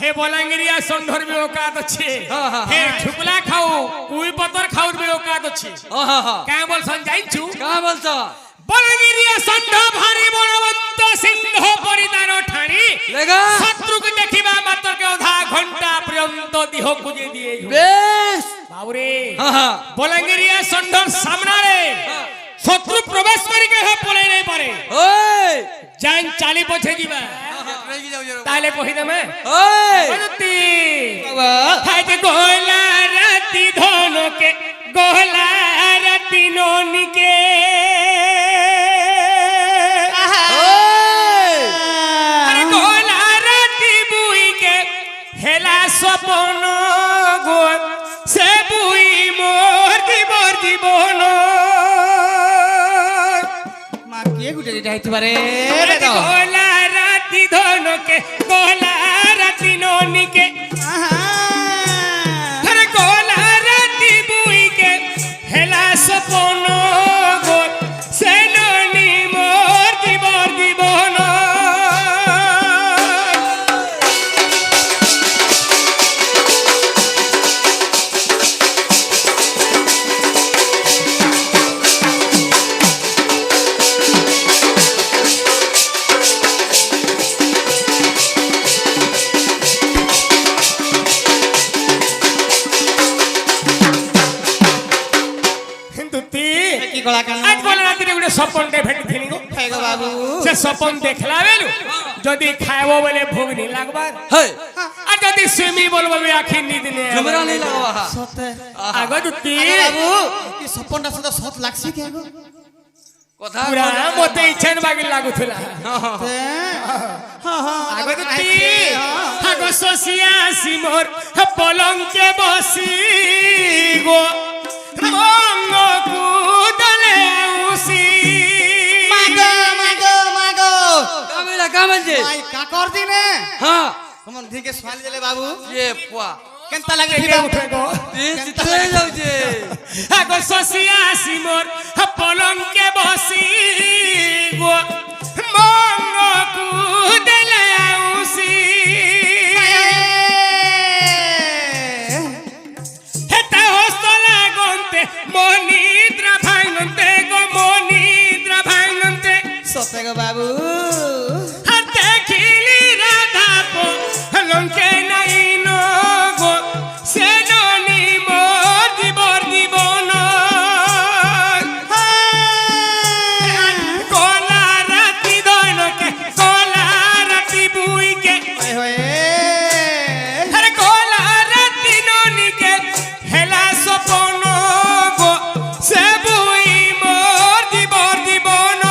हे बलांगिरिया संढर में औकात अच्छे हे ठुकला खाऊ कुई पतर खाऊ में औकात अच्छे क्या बोल समझाइछु का बोलता बलांगिरिया संढ भारी बलवंत सिंह परिदान ठाणी लेगा शत्रु को देखिबा मात्र के आधा घंटा पर्यंत देह गुजे दिए बेस बाबूरे बलांगिरिया संढर सामना रे शत्रु प्रवेश करी के हे पळे नहीं पारे ओए जान चाली पछे जीवा ताले कहि दे मैं ओए बजती हाय के गोला राती धोनो के गोला राती नोनी के अरे गोला राती बुई के हेला स्वपन गो से बुई मोर जीवन मां के गुटे जाइत बारे गोला राती धोनो के गोला राती नोनी के अरे गोला राती बुई के हेला सपन गो से नोनी मोर जीवन आज बोला राती रे सपन दे भेट थिनी गो खाएगा बाबू से सपन देखला बेलु जदी खाएबो बोले भोग नहीं लागबार हे आ जदी सेमी बोलबो बे आखी नींद ने हमरा नहीं लगवा सते आगो दुती बाबू ई सपनटा सदा सत लागसी के गो कथा पूरा मोते इच्छन बागी लागुथला हां हां आगो दुती आगो सोसिया सिमोर पलंग के बसी गो मंग कुदले उसी मागो कामेला कामल जे भाई का कर दिने हां हमन धिके सवाल देले बाबू ये पुआ केनता लागे के उठे गो तीन चितले जाऊ जे आगो सोसिया सिमोर पलंग के बसी गो मंग कुदले उसी हेता होस्तला गंते मोनिद्रा भांगते गो मोनिद्रा भांगते सते गो बाबू हते खिली राधा पो लंके नाही नो गो से ननी मोर जीवन गोला राती दोन के गोला राती बुई के ओए होए अरे गोला राती ननी के हेला सपन गो से बुई मोर जीवन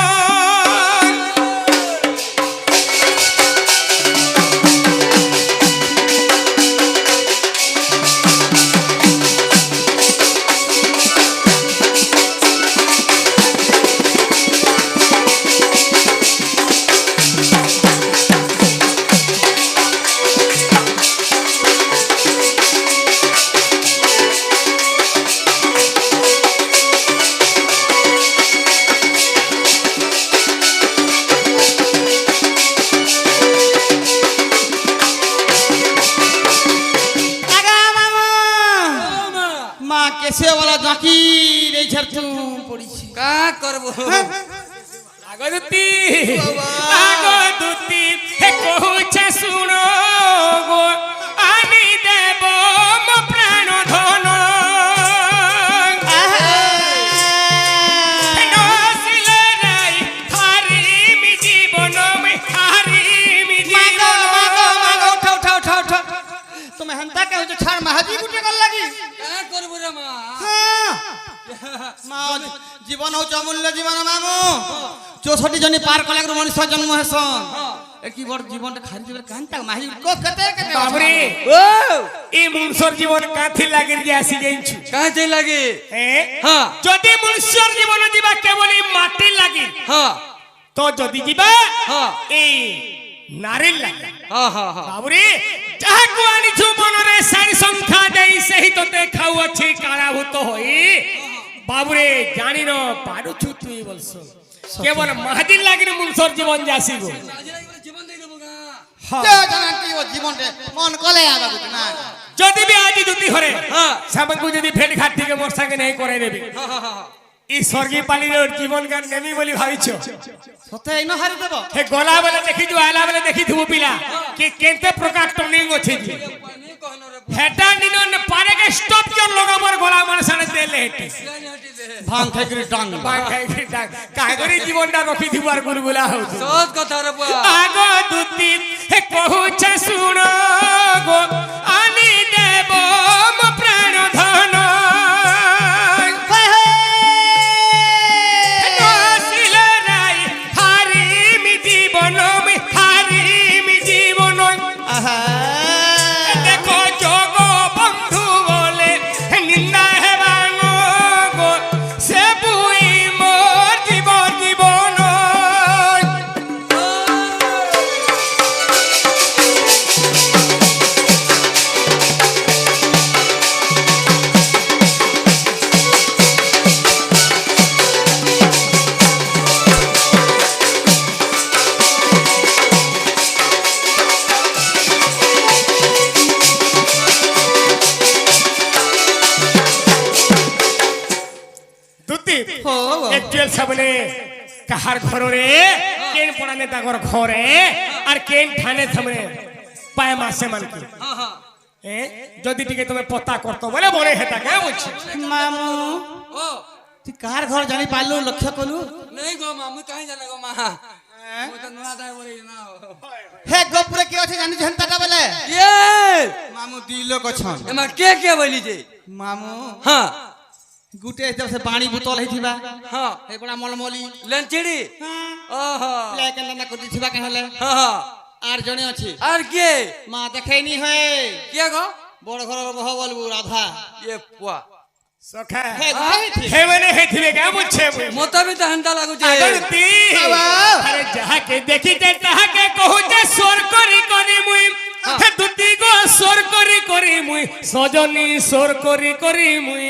आगा मामा मां कैसे वाला जाकी रे छरतू पड़ी छी का करबो आगो दुती हे कहूछ सुनो गो आनी देव मो प्राण धन नसिले राई हारी मी जीवन में हारी मी मागो उठा तुम हंता के हो जो छाड़ महाजी गुटे कर लगी का करबो रे मां मां जीवन हो अमूल्य जीवन मामू 64 जनी पार कले मनुष्य जन्म हेसन एकी बड़ जीवन खारी जीवन कांता माही को कते बाबरे ओ ई मनुष्यर जीवन काथी लागिर जे आसी जाइछु का जे लागे हां हां जदि मनुष्यर जीवन जीवा केवल ई माटी लागि हां तो जदि जीवा हां ए नारिल लागि हां हां हां बाबरे जाको आनी छु मनरे सारी संख्या देई सही तो देखाउ अछि काराभूत होई बाबरे जानि न पाडु छु तुई बोलसो केवल महादिन लागि मनुष्यर जीवन जासी गो जीवन दे देबो गा হ্যাঁ। যে জানান্তি ও জীবনটা মন কলে আগাবো না যদি বি আজি দুটি ঘরে হ্যাঁ। সামনকু যদি ফেট ঘাট থেকে মোর সঙ্গে নেই করে দেবে হ্যাঁ, হ্যাঁ, হ্যাঁ। ই স্বর্গী পালির জীবন গান নেমি বলি ভাবিছ সতে ইন হারি দেব হে গলা বেলে দেখিছু আইলা বেলে দেখিথিবু পিলা কি কেতে প্রকার টর্নিং আছে কি নি কহনো রে হেটা নিন পারে কে স্টপ কে লগাবার গলা মানসানে দেলে হেটি জানি হটি দে ভাং খাইকরি টাং কাগরি জীবনটা রখিথিবু আর গুলগুলা হউছে সত কথা রে বুয়া আগ দুতি হে কহুছে শুণ গো আনি দেব মো প্রাণ ধন নসিলে নাই হারিমি জীবন হারিমি জীবন আহা দেখো যোগ বন্ধু বলে নিন্দা হেবাং গো সে বুই মোর জীবন জীবন দুতি হো একচুয়াল সামনে কাহার ঘরে কেন পড়ানে তাগর ঘরে আর কেন ঠানে সামনে পায় মাসে মানকি হ্যাঁ হ্যাঁ যদি টিকে তুমি পতা করতো বলে বলে হেতা কে বলছি মামু ও তুই কার ঘর জানি পারলু লক্ষ্য কলু নেই গো মা মুই কাহি জানে গো মা মুই তো নুয়া দাই বলি না হে গোপুরে কি আছে জানি ঝন্তাটা বলে কে মামু দুই লোক অছন এমা কে বলি যে মামু হ্যাঁ গুটে সে পানি বোতল হইथिबा হ্যাঁ हे बड़ा मलमली লেঞ্চিড়ি ওহো ब्लैक एंड ना करथिबा कहले হ্যাঁ হ্যাঁ আর জনে আছে আর কে মা দেখাইনি হয় কে গো বড় ঘর বহ বলবু রাধা এ পুয়া সখা হে দেখাইছি হে মানে হেথিবে কে বলছে মতো भी तो हंता लागुचे আগরতি বাবা। আরে যাহাকে দেখিতে তাহাকে কহুছে সোর করি করি মুই হে দুতি গো সোর করি করি মুই সজনী সোর করি করি মুই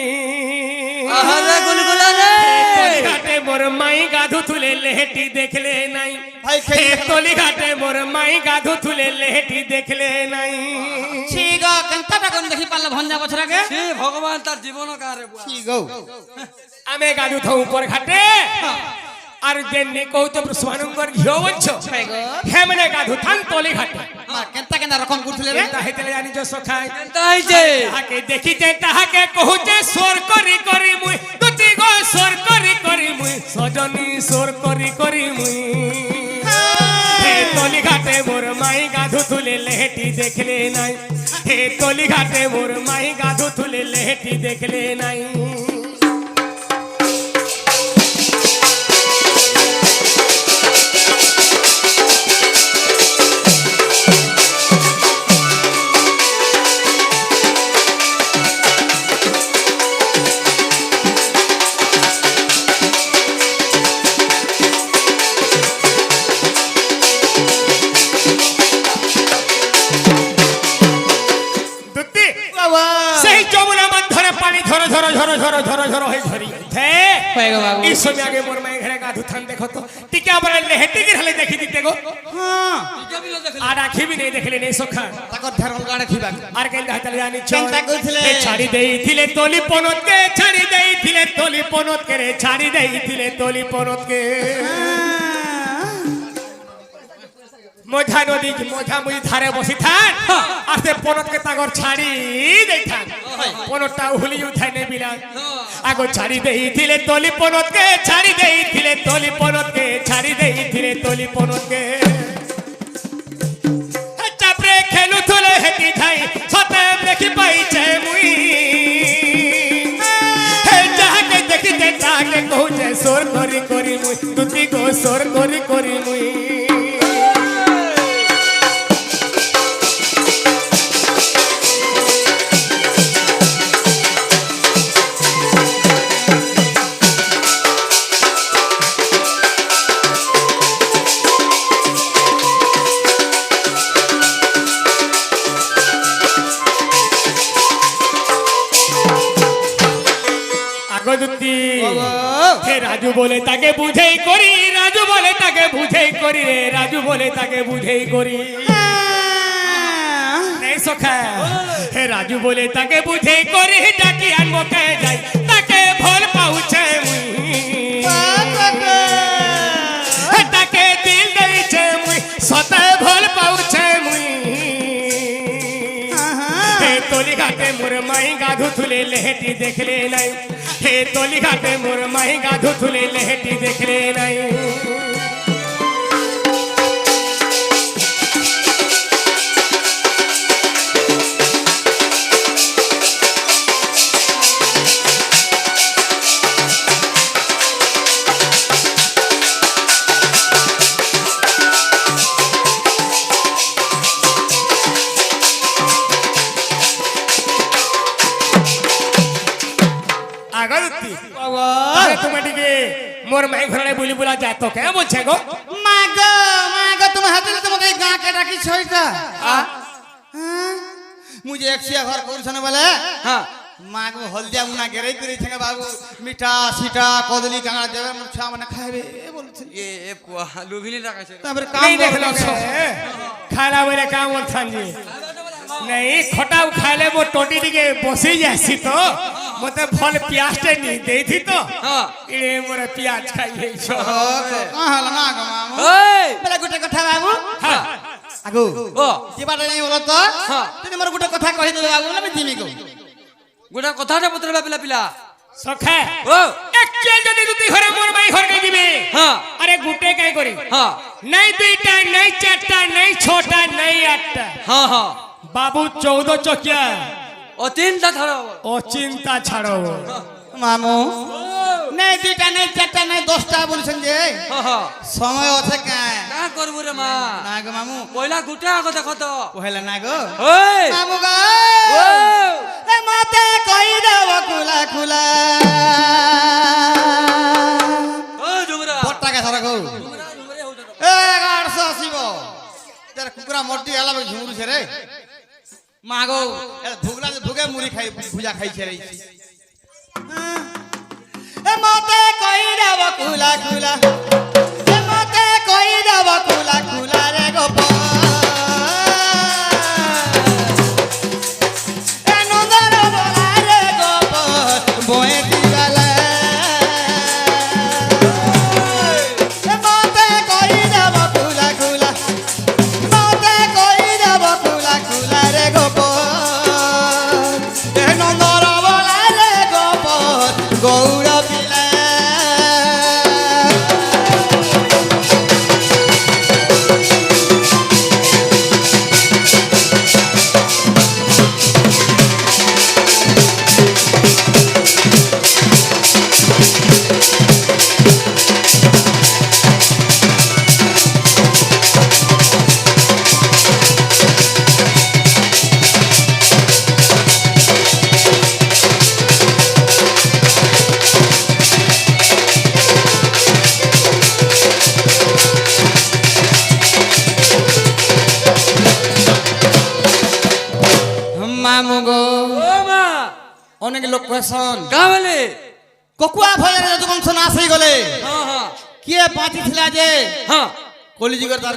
আহারে গুলগুলা রে তলিঘাটে মোর মাই গাধু তুলে লেহেটি দেখলে নাই ভাই খেয়ে হে তলিঘাটে মোর মাই গাধু তুলে লেহেটি দেখলে নাই ঠিক কন্তাটা কোন দেখি পারলে ভঞ্জা বছরাকে সে ভগবান তার জীবন কারে বুয়া ঠিক গো আমি গাধু থাউ উপর ঘাটে আর দেনে কৌত সুমানঙ্গর ঘিও বলছ খাই গো হে মানে গাধু থান তলিঘাটে মা কেনতা কেনা রকম করছিলে রে তাহিতে জানিছ সখাই তাইছে তাহাকে দেখিতে তাহাকে কহুছে সোর করি করি মুই দুটি গো সোর করি করি মুই সজনী সোর করি করি মুই হে তলিঘাটে মোর মাই গাধু তুলে লেহেটি দেখলে নাই হে তলিঘাটে মোর মাই গাধু তুলে লেহেটি দেখলে নাই দুতি বাবা সেই যমুনা মধ্যে পানি ঝর ঝর ঝর ঝর ঝর ঝর হয়ে ঝরি হে হয়ে গো বাবু এই সময় আগে মোর মাই ঘরে গাধু থান দেখো তো টিকে আবার লেহেটি কি হলে দেখি দিতে গো হ্যাঁ কে বিলো দেখলে আর রাখিবি নেই দেখলে নেই সখা তাকর ধারল গাড়ে থিবা আর কেন হাতালে জানি কেনতা কইছিলে? ছাড়ি দেইছিলে তলি পনতকে ছাড়ি দেইছিলে তলি পনতকে রে ছাড়ি দেইছিলে তলি পনতকে মঝা নদী মঝা মুই ধারে বসি থান আর সে পনতকে তাগর ছাড়ি দেই থান পনতটা হুলি উঠাই নে বিলা আগো ছাড়ি দেইছিলে তলি পনতকে ছাড়ি দেইছিলে তলি পনতকে ছাড়ি দেইছিলে তলি পনতকে চাপরে খেলু থুলে হেতি ধাই সতে দেখি পাইছে মুই হে যাহাকে দেখিতে তাহাকে কহুছে সোর করি করি মুই দুতি গো সোর করি করি মুই আগদুতি হে রাজু বলে তাকে বুঝেই করি রাজু বলে তাকে বুঝেই করি রে রাজু বলে তাকে বুঝেই করি সখা হে রাজু বলে তাকে বুঝে করে ডাকি আনবো কে যাই তাকে ভাল পাউছে মুই তাকে দিল দেইছে মুই সতে ভাল পাউছে মুই হে তলি ঘাটে মোর মাই গাধু থুলে লেহেটি দেখলে নাই হে তলি ঘাটে মোর মাই গাধু থুলে লেহেটি দেখলে নাই मोर माई घर बुली बुला जा तो क्या बोल गो मागो तुम हाथ में तुम गाँ के डाकी छोइता मुझे एक सिया घर कौन वाले हाँ मागो हल्दिया मुना गेरे करे थे बाबू मीठा सीटा कदली कांगड़ा देवे मोर छुआ माने खाइबे बोलछन ये पुआ लुभिनी राखे तापर नहीं काम देख लो खाना बेले काम बोलथन जी नहीं खटाऊ खाइले मो टोटी दिके बसी जासी तो मते फल प्याज टे नहीं देई थी तो हाँ इने मोर प्याज खाइए छो कहां लना गो मामू ओए बेला गुटे कथा बाबू हां आगो ओ जे बाटे नहीं बोलो तो हाँ तने मोर गुटे कथा कहि देबे बाबू ना जिमी को गोटा कथाटा पत्र पिला पिला सखा ओ एक्चुअल जदी दुती घरे मोर माई घर के दिबे हाँ अरे गुटे काय करी हाँ नहीं दुईटा नहीं चारटा नहीं छोटा नहीं आठटा हाँ हाँ बाबू 14 चकिया ओ तीन ता धरो ओ चिंता छाड़ो मामू नहीं दुटा नहीं चारटा नहीं 10टा बोलछन जे हाँ हाँ समय আছে কায় का करबु रे मा না গো মামু পয়লা গুটা আগো দেখো তো পহেলা না গো ওই মামু গো ও এ মতে কই দেব কুলা কুলা ও জুমরা পট্টাকে ধরা গো জুমরা জুমরে হউতা এ 880 আসিব তার কুকুরা মটি আলা ঝুমুরু ছে রে মাগো এ ভুগলা ভুগে মুড়ি খাই ভুজা খাই ছে রে এ মতে কই দেব কুলা কুলা এ মতে কই দেব কুলা কুলা রে গোপ এ নন্দর বলা রে গোপ বয়ে দিগালা এ মতে কই দেব কুলা কুলা মতে কই দেব কুলা কুলা রে গোপ এ নন্দর বলা রে গোপ গৌর পিলা মামু গো ও মা অনেক লোক কইছন का বলে ককুয়া ভয়ের যদুবংশ নাশ হই গলে हाँ हाँ কিয়ে বাঁচি ছিলা যে हाँ কলিযুগর তার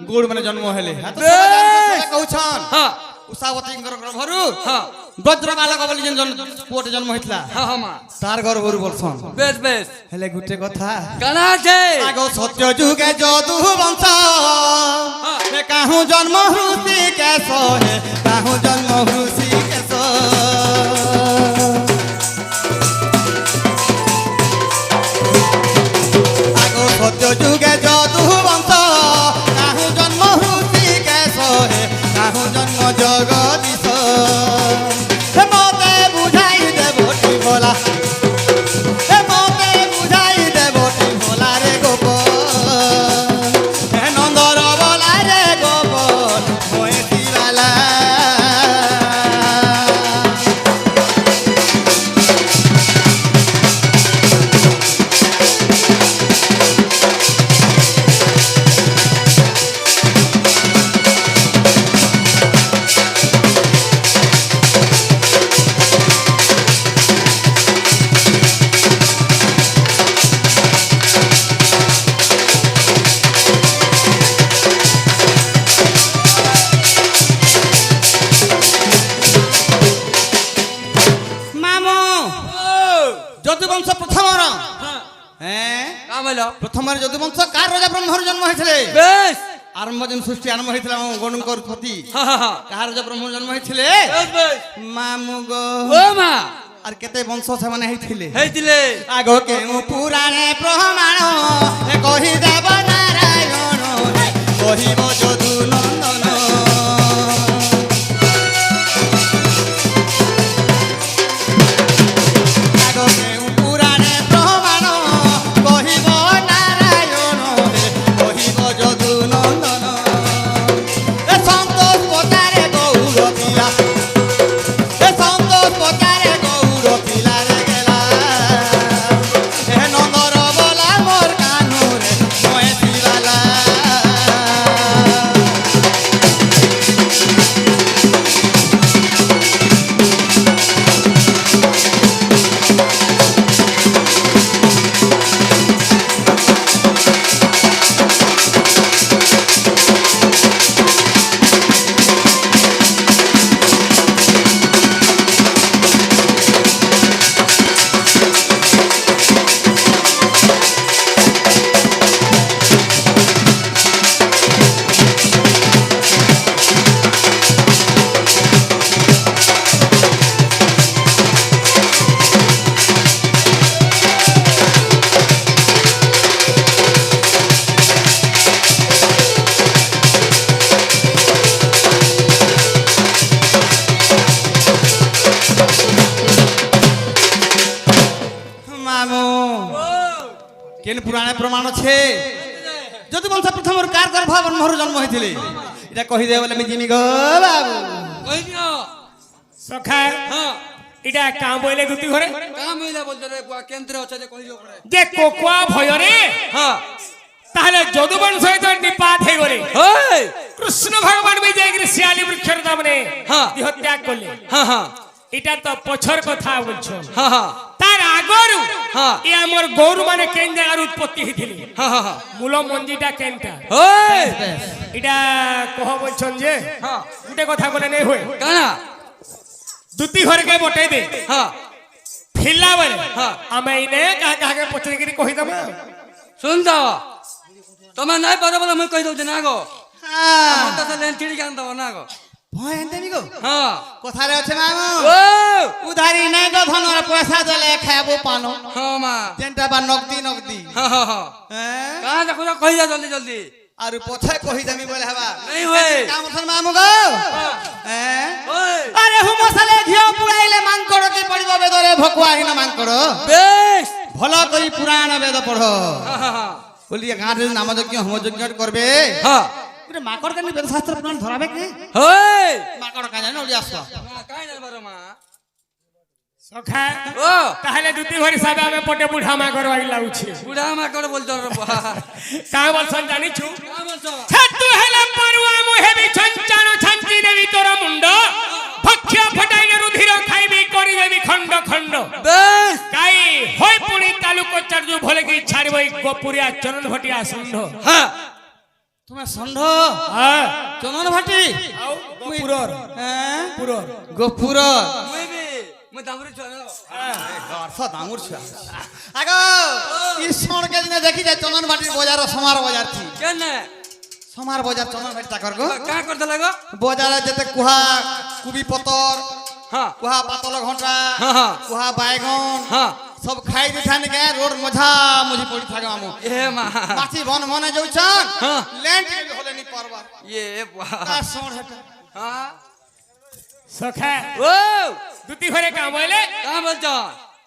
গোড় মানে জন্ম হেলে কৌছন हाँ উষাবতীঙ্কর গর্ভরু हाँ বজ্র বালক বলি যেন পুଅଟେ জন্ম হইতলা हाँ हाँ মা তার গর্ভরু বলছন বেশ বেশ হেলে গুটে কথা কানা আছে আগ সত্য যুগে যদু বংশ হে কাহু জন্ম হৃষি কেশ হে কাহু জন্ম হৃষি কেশ আগ সত্য যুগে যদু বংশ কাহু জন্ম হৃষি কেশ হে কাহু জন্ম জগদীশ হে মতে বুঝাই দেবটি বলা হে মতে বুঝাই দেবটি বলা রে গোপন হে নন্দর বলা রে গোপন ময়ে দিবালা যদুবংশ প্রথমর হ্যাঁ হ্যাঁ কাম হইলো প্রথমর যদুবংশ কার রাজা ব্রহ্মর জন্ম হয়েছিল বেশ আরম্ভ যেন সৃষ্টি আরম্ভ হয়েছিল গণকর পতি হ্যাঁ কার রাজা ব্রহ্মর জন্ম হয়েছিল বেশ বেশ মামু গো ও মা আর কেতে বংশ সেমানে হইছিলে ହେଇଥିଲେ আগ কেউ পুরাণে প্রমাণ কহি দেব নারায়ণ কহিব যদু নন্দন আগ কেউ পুরাণে প্রমাণ কহিব নারায়ণ কহিব যদু নন্দন এ সন্তোষ পতারে গৌর পিলা এ সন্তোষ পতারে গৌর পিলা রে গেলা এ নন্দর বলা মোর কানুরে ময়ে পিলালা মামু কেন পুরাণে প্রমাণ আছে যদুবংশ প্রথমর কার গর্ভ ব্রহ্মর জন্ম হয়েছিল এটা কহি দে বলে আমি জিমি গো বাবু কইনিও সখা হ্যাঁ এটা কাম বইলে দুটি ঘরে কাম হইলা বলতে রে কেন্দ্রে আছে যে কইলো পড়ে যে কোকুয়া ভয়রে হ্যাঁ তাহলে যদুবংশ হইতো নিপাত হয়ে গলে হেই কৃষ্ণ ভগবান বি যাই শিয়ালি বৃক্ষের দামনে হ্যাঁ। দেহ ত্যাগ করলে হ্যাঁ হ্যাঁ এটা তো পছর কথা বলছো হ্যাঁ হ্যাঁ তার আগরু হ্যাঁ। এ আমার গৌর মানে কেন জায়গার উৎপত্তি হইছিলি হ্যাঁ হ্যাঁ মূল মঞ্জিটা কেনটা হেই এটা কহ বলছন যে হ্যাঁ গুটে কথা বলে নেই হই কানা দুটি ঘরকে বটাই দে হ্যাঁ ফিরলা বলে হ্যাঁ। আমি ইনে কাহা কাহাকে পছরে করি কহি দবা শুন তো তোমার নাই পারে বলে মই কই দউছি না গো আমার তো লেন চিড়ি গান দাও না গো ভয় এন্তেমি গো হ্যাঁ কথারে আছে মামু ও উধারি নাই গো ধনর পয়সা দেলে খাবো পানো হ্যাঁ মা যেনটা বা নগদি নগদি হ্যাঁ হ্যাঁ হ্যাঁ হ্যাঁ কাহা দেখো কই যা জলদি জলদি আর পছে কহি দেমি বলে হবা নাই হই কাম থন মামু গো হ্যাঁ ওই আরে হুমসালে ঘিও পুরাইলে মাংকড় কি পড়িব বেদরে ভকুয়াহীন মাংকড় বেশ ভাল করি পুরাণ বেদ পড় হ্যাঁ হ্যাঁ হ্যাঁ বলি গাঁরে নামযজ্ঞ হোমযজ্ঞ করবে হ্যাঁ গোটে মাকড় কেন বেদ শাস্ত্র পুরাণ ধরাবে কে হেই মাকড় কাজ জানো ওলি আস কাই না বারো মা সখা ও তাহলে দুটি ঘর হিসাবে আমি পটে বুঢ়া মা ঘর আই লাগুছি বুড়া মা করে বলতো রে বাবা কা বলছন জানিছু কা বলছো ছাতু হেলা পড়ুয়া মুহে বি ছঞ্চানো ছাঞ্চি দেবি তোর মুন্ড ভক্ষ ফটাইলে রুধির খাইবি করি দেবি খণ্ড খণ্ড বেশ কাই হই পুনি তালুক চার্য ভলে কি ছাড়বই গোপুরিয়া চরণ ভটিয়া সুন্ধ হ্যাঁ তুমি ষণ্ড হ্যাঁ চন্দন ভাটি আও গোপুরর হ্যাঁ পুরর গোপুর মই বি মই দামরি ছয় অর্থ দামুর ছুয়া আগো কৃষ্ণকে দিনে দেখি যায় চন্দন ভাটির বাজার সমার বাজার থি কেন সমার বাজার চন্দন ভাটি চাকর গো কা করতে লাগো বাজারে যেতে কুহা কুবি পতর হ্যাঁ কুহা পাতল ঘন্টা হ্যাঁ, হ্যাঁ। কুহা বাইগন হ্যাঁ সব খাই দিথান কে রোড মঝা মঝি পড়ি থাকে মামু এ মা মাছি বন মনে যাউছন হ্যাঁ। ল্যান্ড হলে নি পারবা এ বাবা তার সর হেটা হ্যাঁ সখা ও দুটি ঘরে কাম হইলে কা বলছো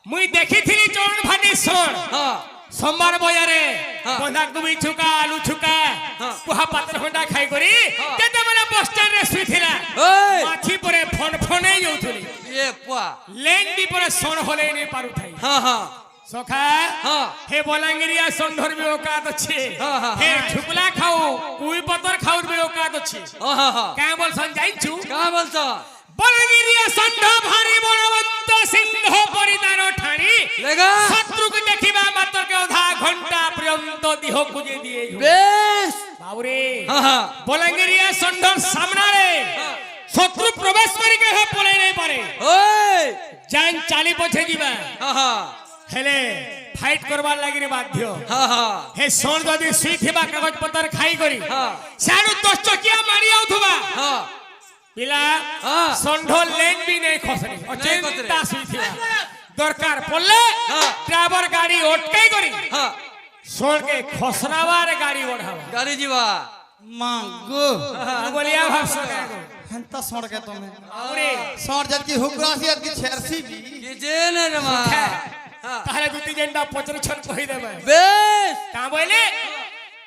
মুই দেখিছিলি চরণ ভাটি সর হ্যাঁ সোমবার বাজারে হ্যাঁ। বন্ধাকোবি ছুকা আলু ছুকা হ্যাঁ। কুহা পাত্র ঘন্টা খাই করি হ্যাঁ। যেতেবেলে বস স্ট্যান্ড রে শুইছিলা ওই মাছি পরে ফোন ফোনে যাউথলি এ পুয়া লেন্ডি পরে সন হলে নি পারু থাই হ্যাঁ হ্যাঁ সখা হ্যাঁ। হে বলাঙ্গিরিয়া সন্ধর বি ওকাত আছে হ্যাঁ, হ্যাঁ, হে হ্যাঁ। ঠুকলা খাও কুই পতর খাউর বি ওকাত আছে হ্যাঁ হ্যাঁ কা বলছন যাইছু কা বলছো বলাঙ্গিরিয়া সন্ধ ভারি বলবন্ত সিংহ পরিদান ঠানি লেগা শত্রুকে দেখিবা মাত্রকে অধা ঘন্টা পর্যন্ত দেহ গুজে দিয়ে বেশ বাবুরে হ্যাঁ হ্যাঁ বলাঙ্গিরিয়া সন্ধর সামনারে শত্রু প্রবেশ করি কে হে পলাই নাই পারে ওই জান চালি পছে দিবা হ্যাঁ হ্যাঁ হেলে ফাইট করবার লাগি রে বাধ্য হ্যাঁ হ্যাঁ হে সোন যদি শুই থিবা কাগজ পত্র খাই করি হ্যাঁ সাড়ু 10 চকিয়া মারি আউথবা হ্যাঁ পিলা হ্যাঁ ষণ্ঢ লেন বি নেই খসনি অচিন্তা শুই থিবা দরকার পড়লে হ্যাঁ। ড্রাইভার গাড়ি অটকাই করি হ্যাঁ সোনকে খসরাবার গাড়ি ওঠাবা গাড়ি ଯିବା মাগো বলিয়া ভাবছ হেন্তা সড়কে তুমি আউরে সড় যাকি হুগ্রাসি যাকি ছেরসি বি କିଛି ନାହିଁ ରେ ମା হ্যাঁ তাহলে দুটি জেন্ডা পচরে ছন কই দেবে বেশ কা বইলে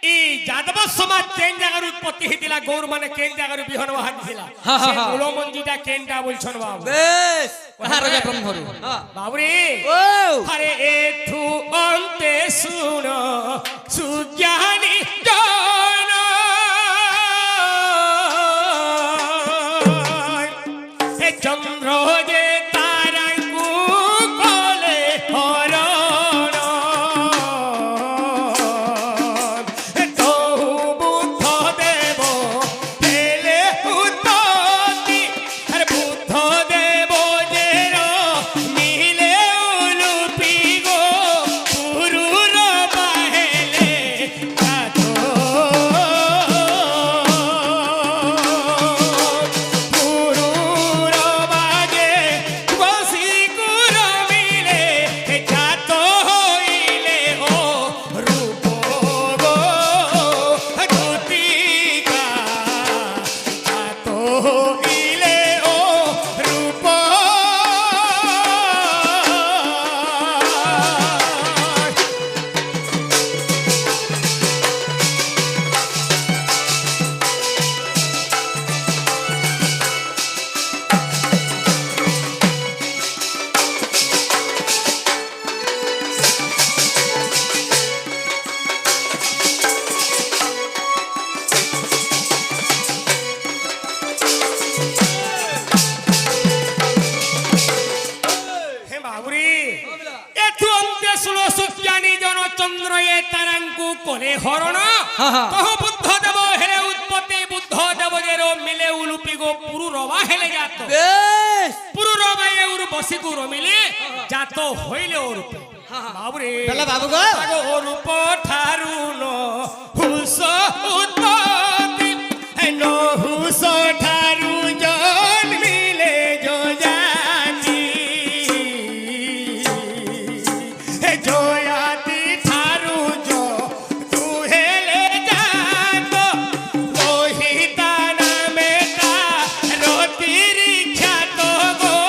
ই যাদব সমাজ কেন জায়গার উৎপত্তি হইতিলা গৌর মানে কেন জায়গার বিহন বাহাদিলা হ্যাঁ, হ্যাঁ, সে হ্যাঁ। মূল মঞ্জিটা কেনটা বলছন বাবু বেশ রাজা ব্রহ্মরু হ্যাঁ বাবুরে ও আরে এঠু অন্তে শুন সুজ্ঞানী জন হে চন্দ্র যে তারাঙ্কু কলে হরণ তহু বুদ্ধ দেব হেলে উত্ততি আরে বুদ্ধ দেব যে মিলে উলুপি গো পুরুর বাহেলে কাতো পুরুর বাগে বসি কুর মিলে কাতো হইলে ও রূপ গো জ্যোতিকা কাতো হইলে ও রূপ হে বাবুরি এথু অন্তে ষোলো সুজ্ঞানী জন চন্দ্র এ তারাঙ্কু কোলে হরণ হ্যাঁ, হ্যাঁ। কহ বুদ্ধ দেব হেলে উৎপত্তি বুদ্ধ দেব যে মিলে উলুপি গো পুরু রবা হেলে যাত বেশ পুরু রবা এ উরু বসি গো মিলে যাত হইলে ও রূপে বাবুরে তাহলে বাবু গো আগো ও রূপ ঠারু ন হুস উৎপত্তি হে ন হুস ঠারু জন মিলে জয়াতি হে জয়াতি ঠারু জো তু হেলে যাত লোহিতা নামে তা রতিরি খ্যাত গো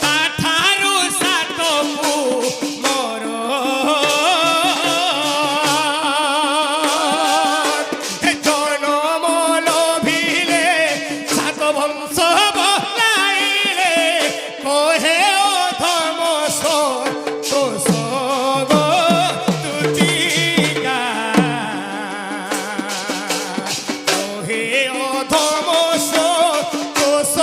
তা ঠারু সাত পু মোর জনমল ভিলে সাত বংশ বলাইলে কহে অধম তোষ গো তুতিকা কহে অধম তোষ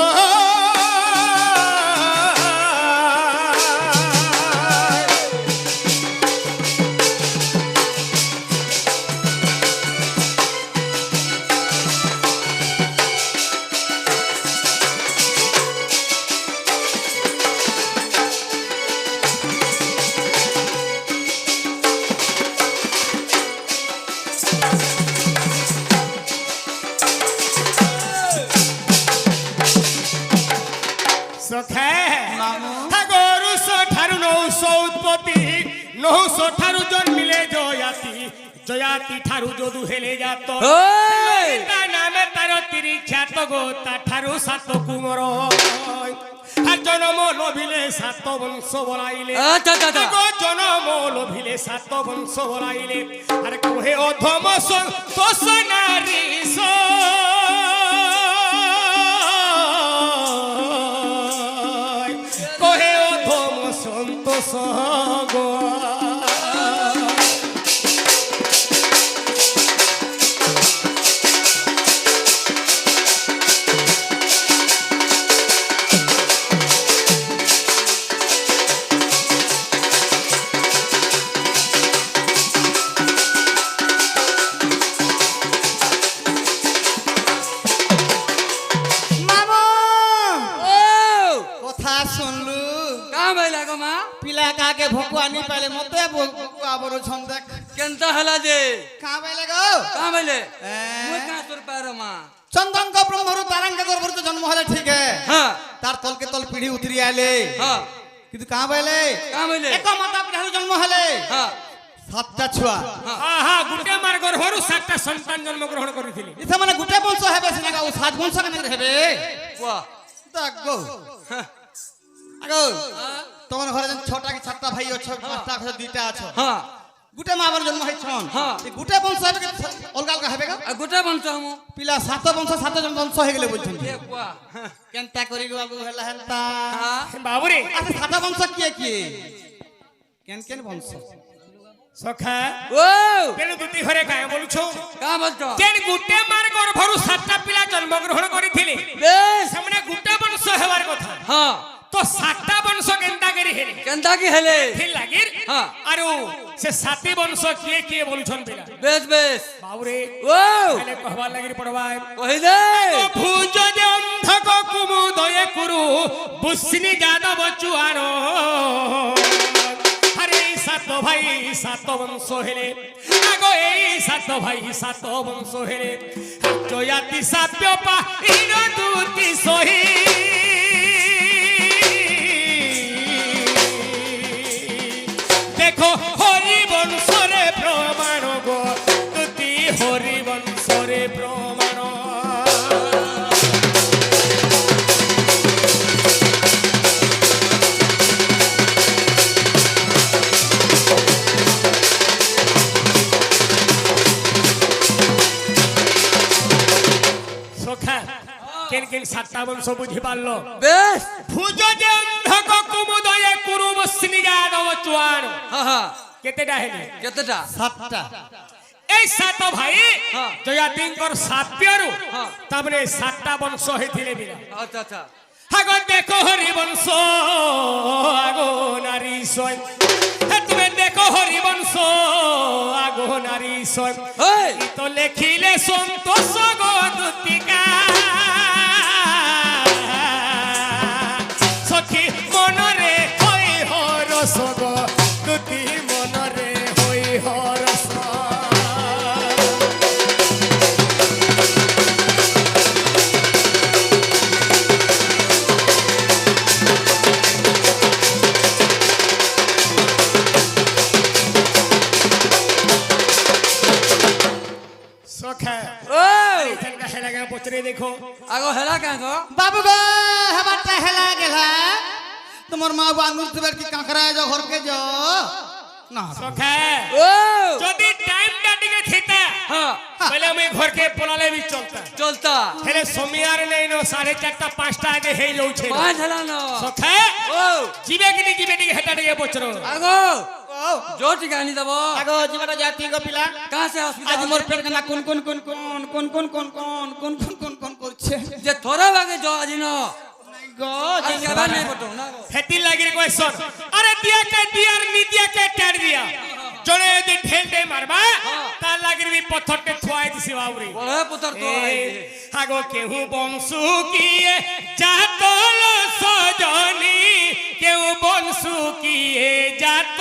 সখে গরু ঠারু নৌশ উৎপত্তি নৌশ ঠারু জন্মিলে জয়াতি জয়াতি ঠারু যদু হেলে যাত ওই তা নামে তার তিরি খ্যাত গো তা ঠারু সাত কুমর আর জনম লভিলে সাত বংশ বলাইলে আচ্ছা আচ্ছা আচ্ছা গো জনম লভিলে সাত বংশ বলাইলে আর কোহে অধম তোষ নারী কহে অধম সন্তোষ গো কথা শুনলু কাম হইলা গো মা ପିଲା କାକେ ଭକୁଆ ନି ପାଇଲେ ମତେ ଭକୁଆ ବରୁଛନ୍ ଦେখ କେନ୍ତା ହେଲା ଯେ କାଁ ପାଇଲେ ଗো କାଁ ବୋଇଲେ ଏ? ମୁଇଁ କାଁ ତୋର ପାର ମା चंदन का ब्रह्मरु तारंग गर्भर तो जन्म हले ठीक है हाँ तार तल के तल पीढ़ी उतरी आले हाँ किंतु कहां बैले कां बोइले एक माता पिता जन्म हले हाँ सातटा छुआ হ্যাঁ হ্যাঁ গুটে মার গর্ভরু সাতটা সন্তান জন্মগ্রহণ করেছিলি इसे माने गुटे वंश हेबे सिना उ सात वंश के हेबे वाह तागो आगो तमन घरे जन छोटा के छटा भाई अछ पांचटा अछ दुईटा अछ हाँ गुटे मावर जन्म है छन हाँ। ए गुटे वंश हेबे के अलगा अलगा हेबे का आ गोटे बंश हमु पिला सात वंश सात जन वंश हे गेले बोलछन ये वाह केनता करी गो बाबू हला हलता हाँ বাবুরে আচ্ছা সাত বংশ কি কেন কেন বংশ সখা ओ কেন দুটি ঘরে কায় বলছো कां बोलतो কেন গুটে মার গর্ভরু সাতটা পিলা জন্মগ্রহণ করেছিলি बेस সামনে গুটে বংশ হেবার কথা हाँ তো সাতটা বংশ কেনতা করি হেলে केन्ता की हेले ফির লাগির हाँ আরো সে সাতটি বংশ কিয়ে কিয়ে বলছন পিলা बेस बेस বাবুরে ओ তাহলে কহবার লাগির পড়বাই কহিলে ভুজ যে অন্ধক কুমুদয়ে কুরু বুসনি যাদব চুয়ানো আরে এই সাত ভাই সাত বংশ হেলে আগো এই সাত ভাই সাত বংশ হেলে জয়াতি সাপ্য পা ইন দুতি সহি দেখো হরি বংশরে প্রমাণ গো দুতি হরি বংশরে প্রমাণ সখা কেন কেন সাতটা বংশ বুঝি পারলো बेस ভুজ যে অন্ধক কুমুদয়ে কুরু বসনি যাদব চুয়ান हाँ हाँ কেতেটা হেলে केतेटा সাতটা এই সাত ভাই হ্যাঁ। জয়াতিঙ্কর সাপ্যরু হ্যাঁ। তারপরে সাতটা বংশ হয়েছিলে বিনা अच्छा अच्छा আগো দেখো হরি বংশ আগো নারী সয় তুমি দেখো হরি বংশ আগো নারী সয় हे তো লেখিলে সন্তোষ গো দুতিকা সখী মনরে হই হরস গো দুতি মনরে হই হরস সখা ओ এখানকার হেলাগা পত্রে দেখো आगो हेला कां गो बाबू गो हेबाटा हेला गेला তোমার মা বানুর তুবের কি কাঁকড়া যা ঘর কে যা না সখা ओ যদি টাইমটা দিকে থিতা हाँ বলে আমি ঘরকে পলালে বি চলতা चलता হেলে সমিয়ার নেই নো 4:30 5টা আগে হেই যাচ্ছে पांच हेला न সখা ओ জিবে কি জিবে দিকে হেটা দিকে পচরো आगो जो टिकानी दबो আগো জীবটা জাতি গো পিলা कहां से আজ हॉस्पिटल মোর পেট না কোন কোন কোন কোন কোন কোন কোন কোন কোন কোন কোন কোন করছে जे थोड़ा बागे जो आज न গো आज के बाद नहीं बतो ना गो হেতি লাগি কোয়েশ্চন আরে দিয়া কে দিয়ার নি দিয়া কে টার দিয়া জনে যদি ঢেল দে মারবা তা লাগির বি পথরতে থুয়াই দিছি বাউরি बड़े पुत्र तो आई আগো কেহু বংশু কিয়ে জাতল সজনী কেউ বংশু কিয়ে জাত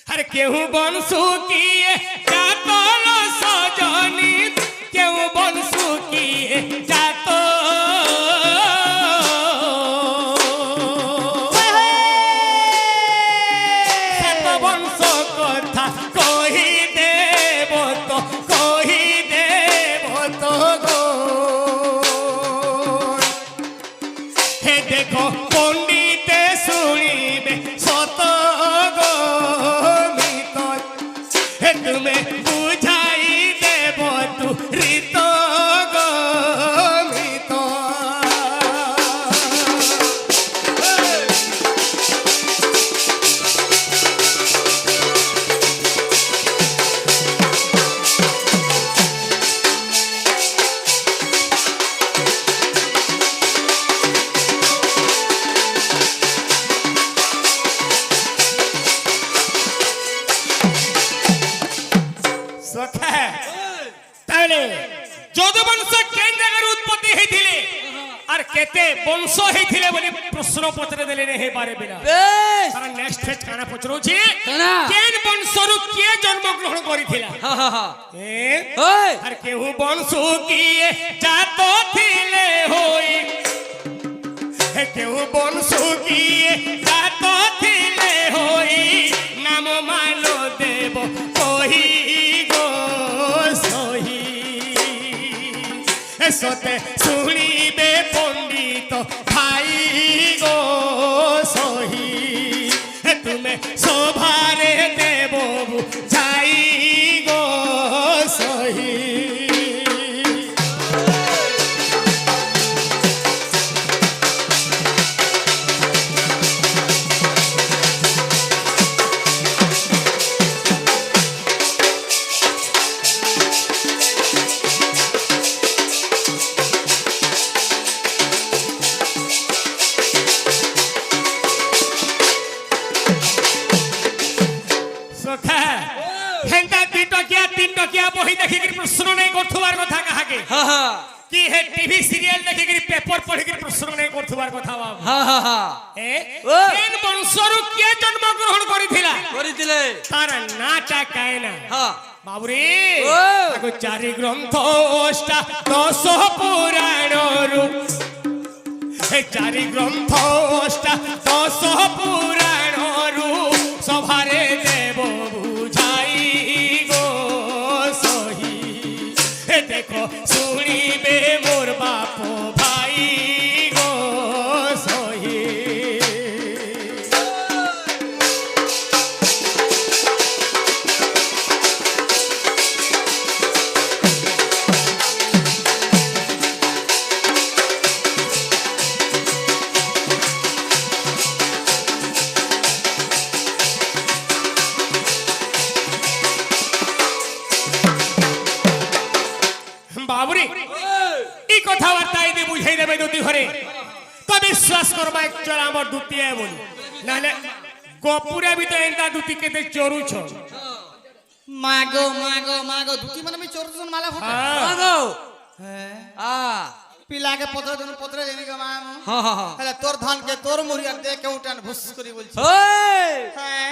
আরে কেহু বংশু কিয়ে জাতল সজনী কেউ বংশু কিয়ে জাত সাত বংশ কথা কহি দেব তো গো হে দেখো পণ্ডিতে শুনিবে সত গো মিত হে তুমি বুঝাই দেব তু ঋত গো মিত সখা তাহলে যদুবংশ কেন জায়গার উৎপত্তি হয়েছিল আর কেতে বংশ হইছিলে বলি প্রশ্ন পত্রে দেলে হে পারে বিনা বেশ তারা নেক্সট ফেজ কানা পচরুছি কানা? কেন বংশরু কে জন্মগ্রহণ করিଥିଲା হা হা হা এ ওই আর কেহু বংশ কিয়ে জাত থিলে হই হে কেহু বংশ কিয়ে জাত থিলে হই নাম মালো দেব কহি গো সহি হে সতে শুনিবে পণ্ডিত ভাই গো সহি হে তুমি শোভারে দেব যাই গো সহি সখা হেন্তা দুই টকিয়া তিন টকিয়া বহি দেখিকি প্রশ্ন নেই করথবার কথা কাহাকে হা হা কি হে টিভি সিরিয়াল দেখিকি পেপার পঢ়িকি প্রশ্ন নেই করথবার কথা বাবু হা হা হা এ ও। কেন বংশরু কে জন্মগ্রহণ করিଥିଲା করিছিলে তার নাটা কায়না হা বাবুরে ও। তাকে চারি গ্রন্থ অষ্টা দশ পুরাণরু হে চারি গ্রন্থ অষ্টা দশ পুরাণরু সভারে দেব বুঝাই গো সহি হে দেখো শুনিবে মোর বাপ ভাই গো সহি বাবুরে এই কথাবার্তা এনে বুঝাই দেবে দুটি ঘরে তো বিশ্বাস করবা একচুয়াল আমার দুটি বলি নাহলে গপুরে भी तो एंता দুটি কেতে চরুছ মাগো মাগো মাগো দুটি মানে আমি চোরজন মালা ফটা মাগো হ্যাঁ আ পিলাকে পত্র দিন পত্র দেনি গো মাম হা হা হা হেলা তোর ধান কে তোর মুরিয়া দে কে উঠান ভুস করি বলছি ওই হ্যাঁ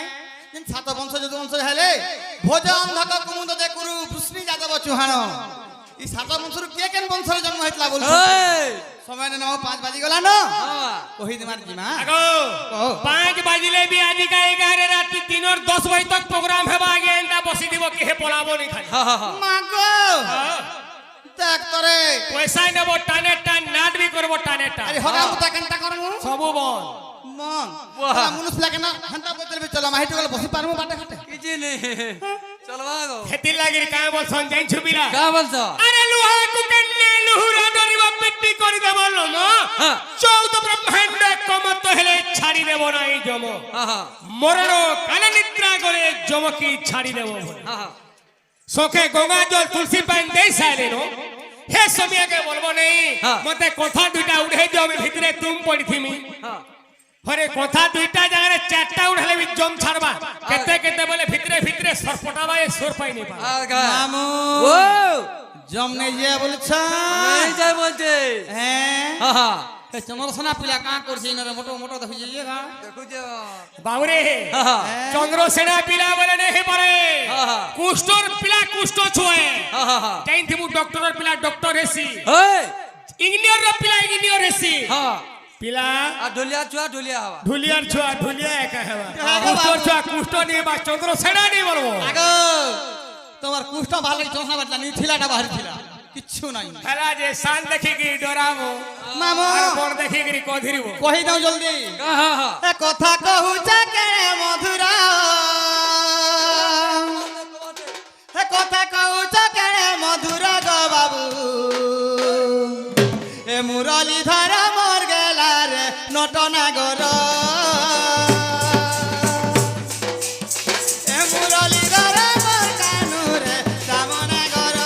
দিন সাত বংশ যদু বংশ হেলে ভোজ অন্ধক কুমুদ দে কুরু পুষ্ণি যাদব চুহান ই সাত বংশর কে কেন বংশর জন্ম হইতলা বলছি ওই সময় না 5 বাজি গলা না হা কহি দিমার জিমা আগো ও। 5 বাজিলে भी आज का 11 रात 3 और 10 बजे तक प्रोग्राम हेबा आगे एंता बसी দিব কি হে পলাবো নি খালি হা হা হা মাগো দেখ তোরে পয়সা নেব টানে টান নাট भी করব টানে টান আরে হগা মুতা কেনটা করমু সবু বল মন বাহ। মনুষ লাগে না হান্তা বদলবে চলো মাহিটি গলে বসি পারমু বাটে ঘাটে কিছু নেই চল মাগো খেতি লাগি কায় বল সঞ্জয় ছুবিলা কা বলছো আরে লুহা কুকেনে লুহুরা ডরিব পেটি করি দেব লম হ্যাঁ। 14 ব্রহ্মাণ্ড কমত হেলে ছাড়ি দেব নাই জম হা হা মরণ কালে নিদ্রা করে জমকি ছাড়ি দেব হা হা সখে গঙ্গা জল তুলসী পান দেই সাইলেনো হে সমিয়াকে বলবো নেই হ্যাঁ। মতে কথা দুইটা উড়ে যাও আমি ভিতরে তুম পড়িথিমি হা হরে কথা দুইটা জায়গায় চারটা উড়ালে বি জম ছাড়বা কেতে কেতে বলে ভিতরে ভিতরে সরপটাবা এ সর পাই নি পা আগা মামু ও জম নেই যে বলছ নাই যাই বলতে হ্যাঁ হা হা এ চন্দ্রসনা পিলা কা করছি না মোটো মোটো দেখি যে গা দেখো যে বাবুরে হা হা চন্দ্রসেনা পিলা বলে নেই পারে হ্যাঁ। কুষ্ঠর পিলা কুষ্ঠ ছুঁয়ে হা হা হা জাইনথিমু ডক্টর পিলা ডক্টর হেসি ওই ইঞ্জিনিয়র পিলা ইঞ্জিনিয়র হেসি হা পিলা আর ঢুলিয়া চুয়া ঢুলিয়া হওয়া ঢুলিয়ার ছোয়া ঢুলিয়া একা হেবা হ্যাঁ গো কুষ্ঠর বাবু। ছোয়া কুষ্ঠ নিয়ে বা চন্দ্রসেনা নিয়ে বলবো আগো তোমার কুষ্ঠ ভালো চোখা বাটলা নি থিলাটা বাহির থিলা কিচ্ছু নাই হেলা যে শান দেখি কি ডরাবো মামু আর বড় দেখি কি কধিরিব কহি দাও জলদি হা হা এ কথা কহু চাকে মধুরা এ কথা কহু চাকে মধুরা গো বাবু এ মুরলি ধরা মর গেলা রে নটনাগর এ মুরলি ধরা মর কানু রে দামনগর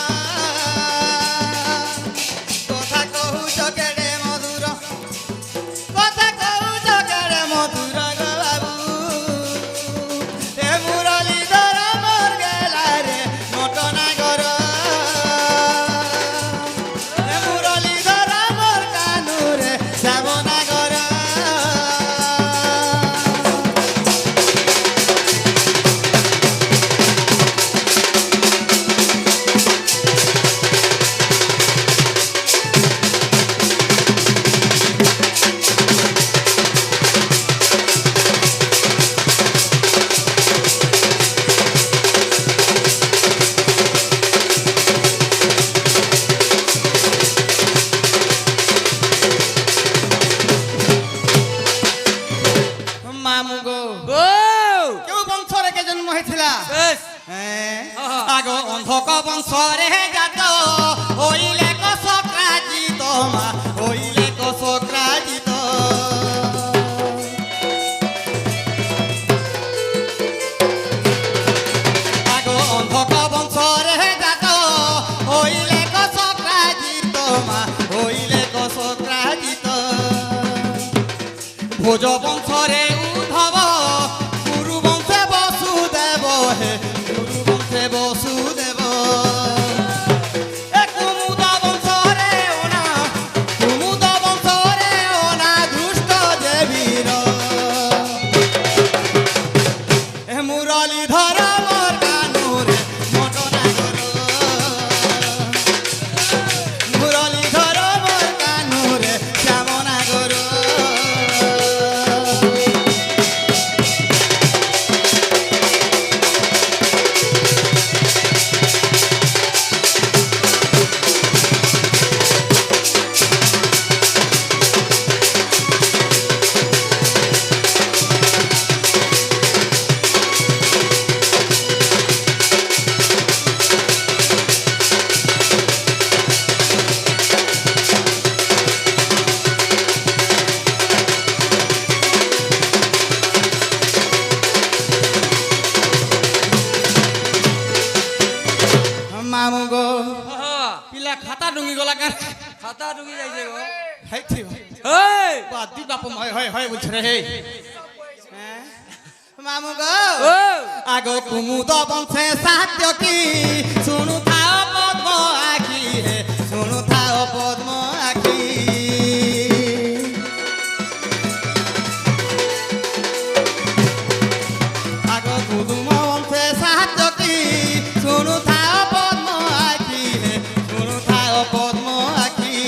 কথা কহু চাকে রে মধুরা কথা কহু চাকে রে মধুরা গো বাবু এ মুরলি ধরা মর গেলা রে নটনাগর এ মুরলি ধরা মর কানু রে মা হইলে কসক্রাজিত ভোজ বংশরে উদ্ধব গুরু বংশে বসুদেব হে গুরু বংশে বসুদেব কুমুদ বংশরে অনা দুষ্ট যে বীর মুরলীধর মোর কানুরে মটনাগর মুরলীধর মোর কানুরে শ্যামনাগর মামু গো পিলা খাতা ডুঙ্গি গলা কার খাতা ঢুকি যাইছে গো হাইছি এই বাদি বাপ হয় হয় হয় বলছ রে হে মামু গো ও আগ কুমুদ বংশে সাত্য কি শুনু থাও পদ্ম আখি হে শুনু থাও পদ্ম আখি আগ কুদুম বংশে সাত্য কি শুনু থাও পদ্ম আখি হে শুনু থাও পদ্ম আখি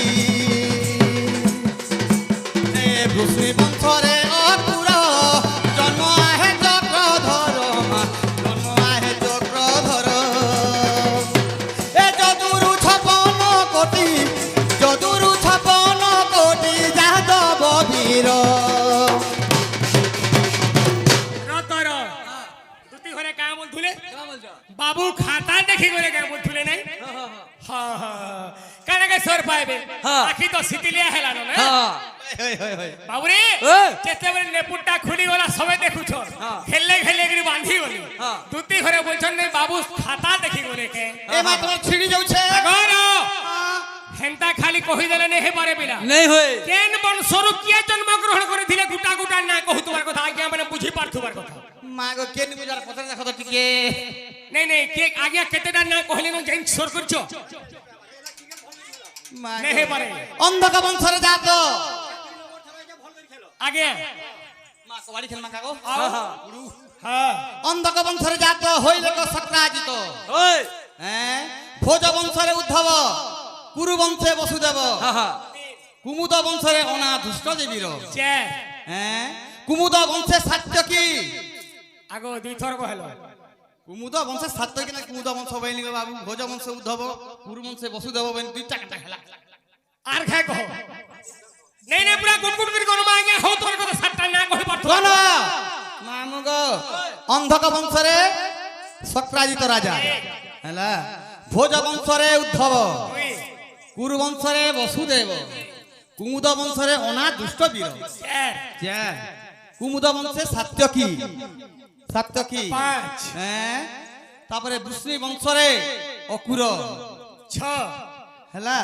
এ ভূষণী বংশরে অকুর জন্ম আহে চক্রধর মা জন্ম আহে চক্রধর এ যদুরু 56 কোটি যাদব বীর রতর দুটি ঘরে কাম বলথুলে কেমন বলছো বাবু খাতা দেখি করে কাম বলথুলে নাই হ্যাঁ হ্যাঁ কানাকে সর পাইবে হ্যাঁ। আখি তো সিতিলিয়া হেলানো না হ্যাঁ বাবুরে এ। যেতেবেলে নেপুরটা খুলি গলা সবে দেখুছ হ্যাঁ। খেললে খেলে গরি বাঁধি গলি হ্যাঁ। দুটি ঘরে বলছন নাই বাবু খাতা দেখি গলে কে এ মা তোমার ছিড়ি যাচ্ছে আগর হেন্তা খালি কহি দেলে নে হে পারে বিনা নেই হই কেন বংশরু কিয়ে জন্মগ্রহণ করিছিলে গোটা গোটা না কহু তোমার কথা আজ্ঞা মানে বুঝি পারথুবার কথা মা গো কেন বুঝার পথে দেখো তো টিকে নাই নাই কে আজ্ঞা কেতেটা না কহিলে না জাইন সর করছ মা নে হে পারে অন্ধক বংশরে জাত আগে মা কবাড়ি খেল মা কাগো হ্যাঁ হ্যাঁ হ্যাঁ অন্ধক বংশরে জাত হইলে কো সক্রাজিত ওই হ্যাঁ ভোজ বংশরে উদ্ধব কুরু বংশে বসুদেব হ্যাঁ হ্যাঁ কুমুদ বংশরে অনা দুষ্ট দেবীর চে হ্যাঁ কুমুদ বংশে সাত্যকী আগো দুই থর কহলো কুমুদ বংশে সাত্যকী না কুমুদ বংশ বইলি বাবু ভোজ বংশে উদ্ধব কুরু বংশে বসুদেব বইলি দুইটা কাটা খেলা আর খায় কহ নাই নাই পুরা গুটগুট করে কোন মাগে হো তোর কথা সাতটা না কহি পারতো কোন মামু গো অন্ধক বংশরে সক্রাজিত রাজা হেলা ভোজ বংশরে উদ্ধব ওই কুরু বংশরে বসুদেব কুমুদ বংশরে অনা দুষ্ট বীর চে কুমুদ বংশে সাত্যকী সাত্যকী পাঁচ হ্যাঁ তারপরে বৃষ্ণি বংশরে অকুর ছ হেলা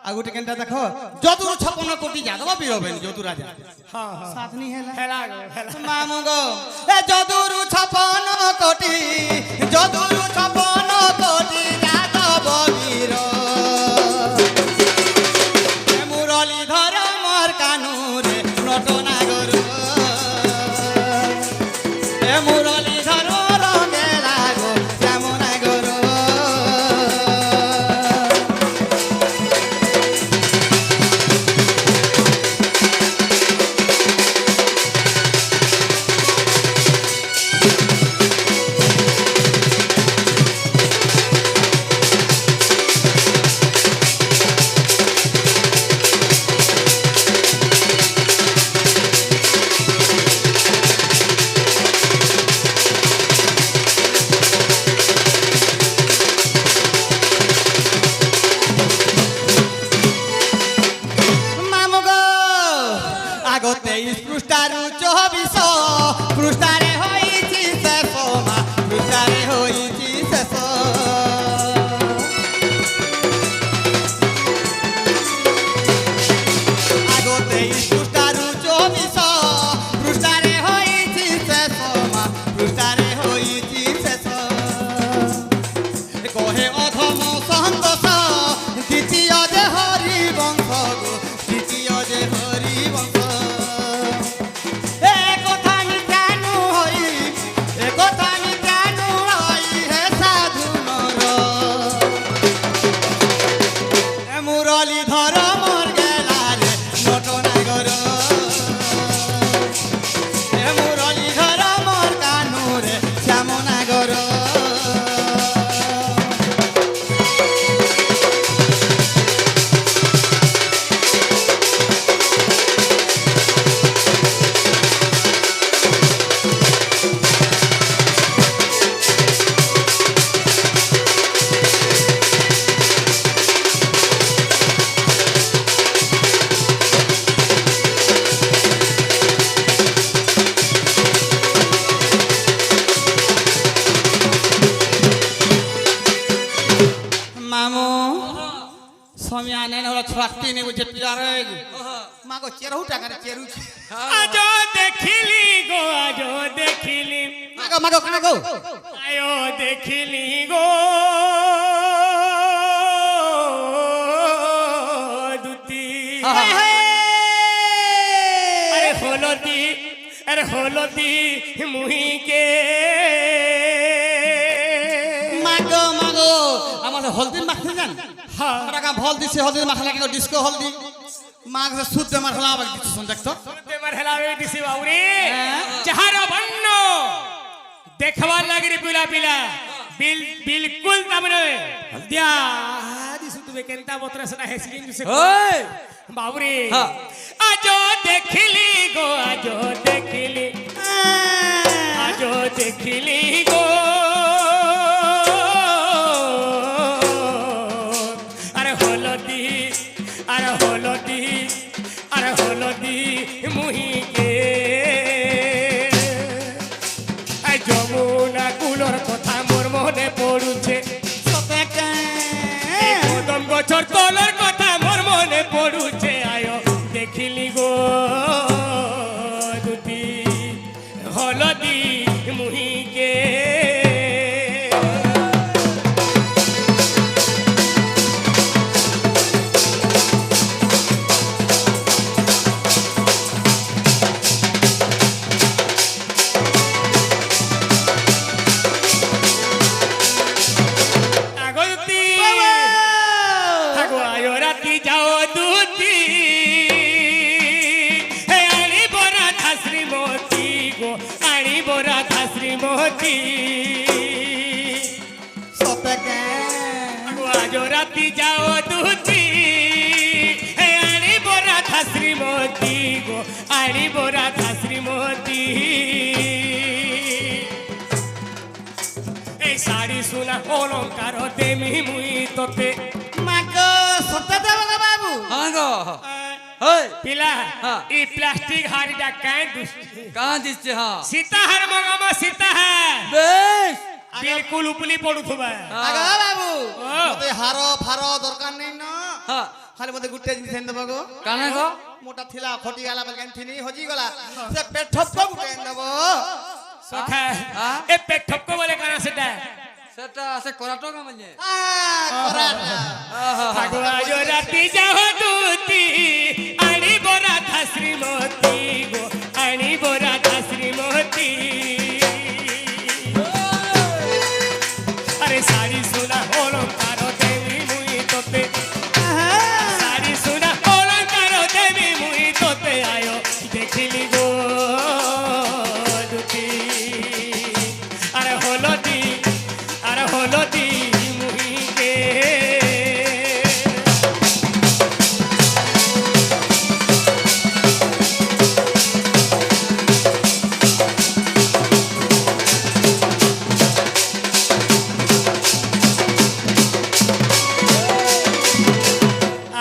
আর গোটে কেনটা দেখো যদুর 56 কোটি যাদব বীর হবেন যদু রাজা হ্যাঁ হ্যাঁ সাতনি হেলা হেলা গো হেলা মামু গো এ যদুর 56 কোটি যদুর 56 কোটি যাদব বীর এ মুরলীধর মোর কানুরে নটনাগর এ মুরলীধর রঙে লাগো শ্যামনাগর ধর মোর গেলা রে নটনাগর এ মুরলী ধর মোর কানু রে শ্যামনগর মামু সমিয়ানে হলো ছড়াটি নেব যে পিলারে মাগো চেরু টাকা রে চেরু আজ দেখিলি গো আজ দেখিলি মাগো মাগো কানা গো আয়ো দেখিলি গো দুতি আরে হলদি মুহিকে মাগো মাগো আমার হলদি মাখতে জান হ্যাঁ আমরা কা ভল দিছে হলদি মাখলা কি ডিস্কো হলদি মাগ সুদ মাখলা আবার দিছে শুন দেখতো তেমার হেলাবে দিছি বাউরি হ্যাঁ। যাহার বন্ন দেখবার লাগি পিলা পিলা বিলকুল তামনে হলদিয়া দিছু তুমি কেনতা বতরা সেটা হেসিন দিছে ওই বাউরি হ্যাঁ। আজ দেখিলি গো আজ দেখিলি আজ দেখিলি গো আরে হলদি আরে হলদি আরে হলদি মুহিকে আই যমুনা কুলর কথা মোর মনে পড়ুছে সতেকে কদম গছর তলর কথা মোর মনে পড়ুছে আয় দেখিলি গো দুতি হলদি মুহিকে আগলতি থাকো আয় রাতি যাও দুতি হে আনি বরা ধাসরি মতি গো আনি বরা ধাসরি মতি সতেকে থাকো আজ রাতি যাও দুতি হে আনি বরা ধাসরি মতি গো আনি বরা ধাসরি মতি এই শাড়ি সোনা অলঙ্কার দেমি মুই তোতে মাগো সতে দেব না বাবু হ্যাঁ গো ওই পিলা হ্যাঁ। এই প্লাস্টিক হাড়িটা কাই দুষ্টি কাঁ দিচ্ছে হ্যাঁ সীতাহার মগামা সীতাহার বেশ বিলকুল উপলি পড়ুথবা আগা বাবু ও। মতে হার ফার দরকার নেই না হ্যাঁ খালি মতে গুটে জিনিস এনে দেব গো কানা গো মোটা থিলা খটি গলা বলকেন থিনি হজি গলা সে পেট ঠপ গুটে এনে দেব সখা হ্যাঁ। এ পেট ঠপকো বলে কানা সেটা সেটা আছে করাটো মানে করাটা থাকো আজ রাতি যাও দুতি আনি বরা ধাসরি মতি গো আনি বরা ধাসরি মতি আরে শাড়ি সোনা অলঙ্কার দেবি মুই তোতে শাড়ি সোনা অলঙ্কার দেবি মুই তোতে আয় দেখিলি গো দুতি আরে হলদি মুহিকে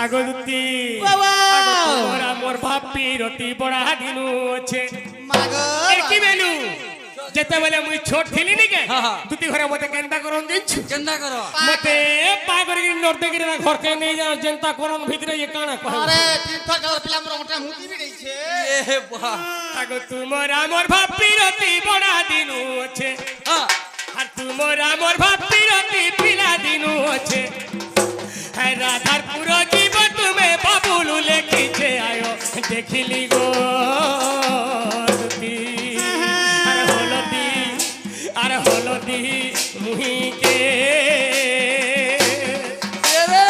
আগলতি বাবা। মোরা মোর ভাপি রতি বড়া দিনু আছে মাগো এর কি বেলু যেতেবেলে মুই ছোট থিলি নিকে হ্যাঁ, হ্যাঁ। দুটি ঘরে মতে কেনতা করন দিছু কেন্দা করো মতে পাগরি নর্দগিরি না ঘর কে নেই যাও জনতা করন ভিতরে এ কানা কহ আরে তীর্থ গেল পিলা মোর ওটা মুতি বি গইছে এ বাহ আগো তুমর আমর ভাপি রতি বড়া দিনু আছে হ্যাঁ আর তুমর আমর ভাপি রতি পিলা দিনু আছে হ্যাঁ রাধার পুরো জীব তুমি বাবুলু লেখিছে আয়ো দেখিলি গো দুতি আর হলদি মুহিকে এরে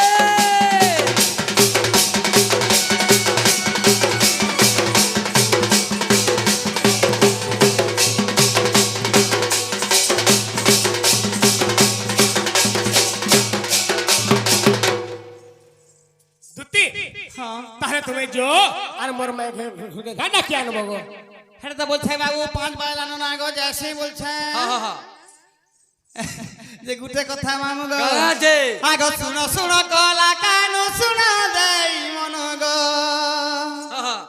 সত্যি হ্যাঁ তাহলে তুমি যো আর মোর মাই গানা কি আনবো গো হেটা তো বলছে বাবু 5 বাজলানো না গো যাসি বলছে হ্যাঁ হ্যাঁ হ্যাঁ যে গুটে কথা মামু গো কাজে আগো শুনো শুনো কলা কানু শুনো দেই মন গো হ্যাঁ হ্যাঁ